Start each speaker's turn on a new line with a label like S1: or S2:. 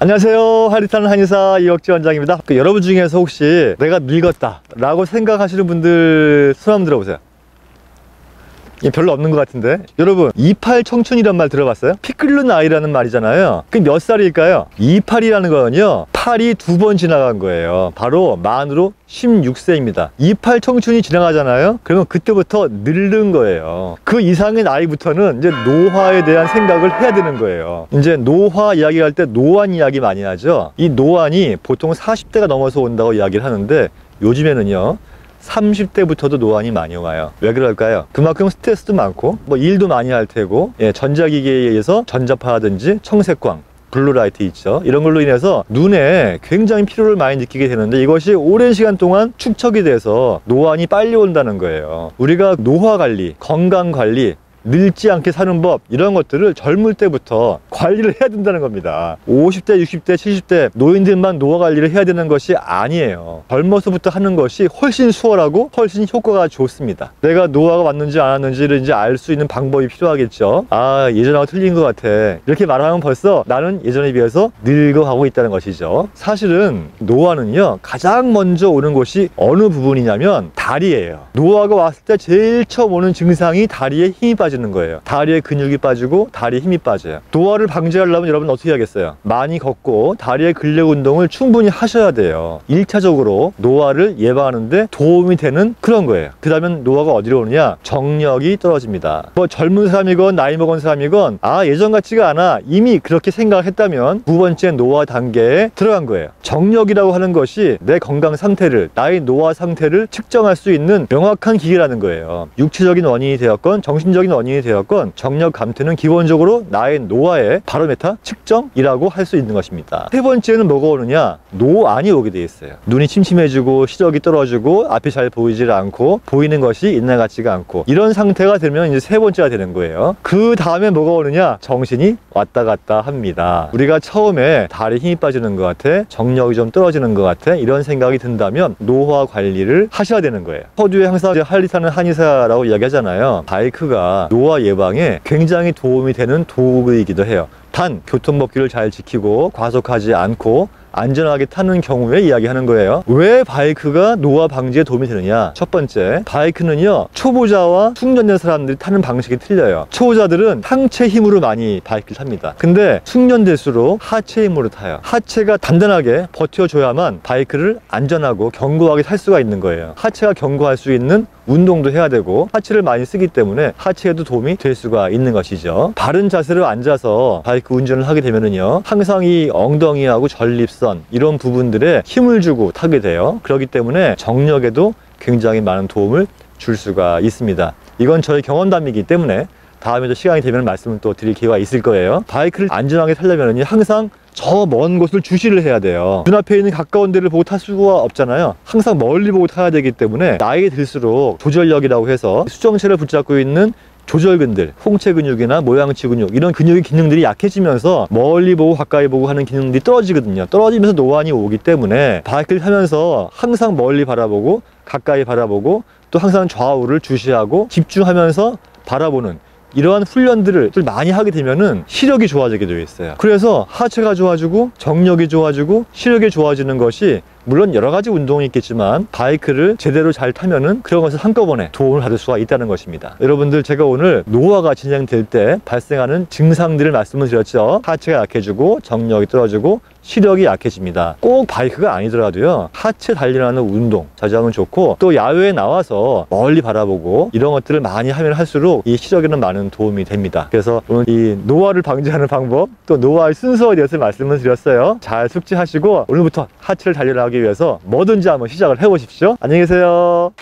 S1: 안녕하세요. 할리타는 한의사 이혁지 원장입니다. 여러분 중에서 혹시 내가 늙었다 라고 생각하시는 분들 손 한번 들어보세요. 별로 없는 것 같은데. 여러분, 28 청춘이란 말 들어봤어요? 피 끓는 나이라는 말이잖아요. 그게 몇 살일까요? 28이라는 거는요, 8이 2번 지나간 거예요. 바로 만으로 16세입니다 28 청춘이 지나가잖아요. 그러면 그때부터 늙는 거예요. 그 이상의 나이부터는 이제 노화에 대한 생각을 해야 되는 거예요. 이제 노화 이야기할 때 노안 이야기 많이 하죠. 이 노안이 보통 40대가 넘어서 온다고 이야기를 하는데, 요즘에는요 30대부터도 노안이 많이 와요. 왜 그럴까요? 그만큼 스트레스도 많고 일도 많이 할 테고, 전자기기에 의해서 전자파라든지 청색광, 블루라이트 있죠. 이런 걸로 인해서 눈에 굉장히 피로를 많이 느끼게 되는데, 이것이 오랜 시간 동안 축적이 돼서 노안이 빨리 온다는 거예요. 우리가 노화관리, 건강관리, 늙지 않게 사는 법, 이런 것들을 젊을 때부터 관리를 해야 된다는 겁니다. 50대, 60대, 70대 노인들만 노화 관리를 해야 되는 것이 아니에요. 젊어서부터 하는 것이 훨씬 수월하고 훨씬 효과가 좋습니다. 내가 노화가 왔는지 안 왔는지를 이제 알 수 있는 방법이 필요하겠죠. 아, 예전하고 틀린 것 같아, 이렇게 말하면 벌써 나는 예전에 비해서 늙어가고 있다는 것이죠. 사실은 노화는요, 가장 먼저 오는 곳이 어느 부분이냐면 다리예요. 노화가 왔을 때 제일 처음 오는 증상이 다리에 힘이 빠지는 거예요. 다리에 근육이 빠지고 다리에 힘이 빠져요. 노화를 방지하려면 여러분 어떻게 해야겠어요? 많이 걷고 다리의 근력 운동을 충분히 하셔야 돼요. 1차적으로 노화를 예방하는데 도움이 되는 그런 거예요. 그 다음에 노화가 어디로 오느냐? 정력이 떨어집니다. 젊은 사람이건 나이 먹은 사람이건 예전 같지가 않아, 이미 그렇게 생각했다면 두 번째 노화 단계에 들어간 거예요. 정력이라고 하는 것이 내 건강 상태를, 나의 노화 상태를 측정할 수 있는 명확한 기계라는 거예요. 육체적인 원인이 되었건 정신적인 원인이 되었건, 정력 감퇴는 기본적으로 나의 노화의 바로메타 측정이라고 할 수 있는 것입니다. 세 번째는 뭐가 오느냐? 노안이 오게 돼 있어요. 눈이 침침해지고 시력이 떨어지고 앞이 잘 보이질 않고 보이는 것이 옛날 같지가 않고, 이런 상태가 되면 이제 세 번째가 되는 거예요. 그 다음에 뭐가 오느냐? 정신이 왔다 갔다 합니다. 우리가 처음에 다리에 힘이 빠지는 것 같아, 정력이 좀 떨어지는 것 같아, 이런 생각이 든다면 노화 관리를 하셔야 되는 거예요. 서두에 항상 할리타는 한의사라고 이야기하잖아요. 바이크가 노화 예방에 굉장히 도움이 되는 도구이기도 해요. 단 교통법규를 잘 지키고 과속하지 않고 안전하게 타는 경우에 이야기하는 거예요. 왜 바이크가 노화 방지에 도움이 되느냐? 첫 번째, 바이크는요, 초보자와 숙련된 사람들이 타는 방식이 틀려요. 초보자들은 상체 힘으로 많이 바이크를 탑니다. 근데 숙련될수록 하체 힘으로 타요. 하체가 단단하게 버텨줘야만 바이크를 안전하고 견고하게 탈 수가 있는 거예요. 하체가 견고할 수 있는 운동도 해야 되고 하체를 많이 쓰기 때문에 하체에도 도움이 될 수가 있는 것이죠. 바른 자세로 앉아서 바이크 운전을 하게 되면은요, 항상 이 엉덩이하고 전립선, 이런 부분들에 힘을 주고 타게 돼요. 그렇기 때문에 정력에도 굉장히 많은 도움을 줄 수가 있습니다. 이건 저의 경험담이기 때문에 다음에도 시간이 되면 말씀을 또 드릴 기회가 있을 거예요. 바이크를 안전하게 타려면 항상 저 먼 곳을 주시를 해야 돼요. 눈앞에 있는 가까운 데를 보고 탈 수가 없잖아요. 항상 멀리 보고 타야 되기 때문에 나이가 들수록 조절력이라고 해서 수정체를 붙잡고 있는 조절근들, 홍채 근육이나 모양치 근육, 이런 근육의 기능들이 약해지면서 멀리 보고 가까이 보고 하는 기능들이 떨어지거든요. 떨어지면서 노안이 오기 때문에 바이크를 타면서 항상 멀리 바라보고 가까이 바라보고 또 항상 좌우를 주시하고 집중하면서 바라보는 이러한 훈련들을 많이 하게 되면은 시력이 좋아지게 되어 있어요. 그래서 하체가 좋아지고 정력이 좋아지고 시력이 좋아지는 것이, 물론 여러 가지 운동이 있겠지만 바이크를 제대로 잘 타면은 그런 것을 한꺼번에 도움을 받을 수가 있다는 것입니다. 여러분들, 제가 오늘 노화가 진행될 때 발생하는 증상들을 말씀을 드렸죠. 하체가 약해지고 정력이 떨어지고 시력이 약해집니다. 꼭 바이크가 아니더라도요, 하체 단련하는 운동 자주 하면 좋고, 또 야외에 나와서 멀리 바라보고 이런 것들을 많이 하면 할수록 이 시력에는 많은 도움이 됩니다. 그래서 오늘 이 노화를 방지하는 방법, 또 노화의 순서에 대해서 말씀을 드렸어요. 잘 숙지하시고 오늘부터 하체를 단련하기 위해서 뭐든지 한번 시작을 해보십시오. 안녕히 계세요.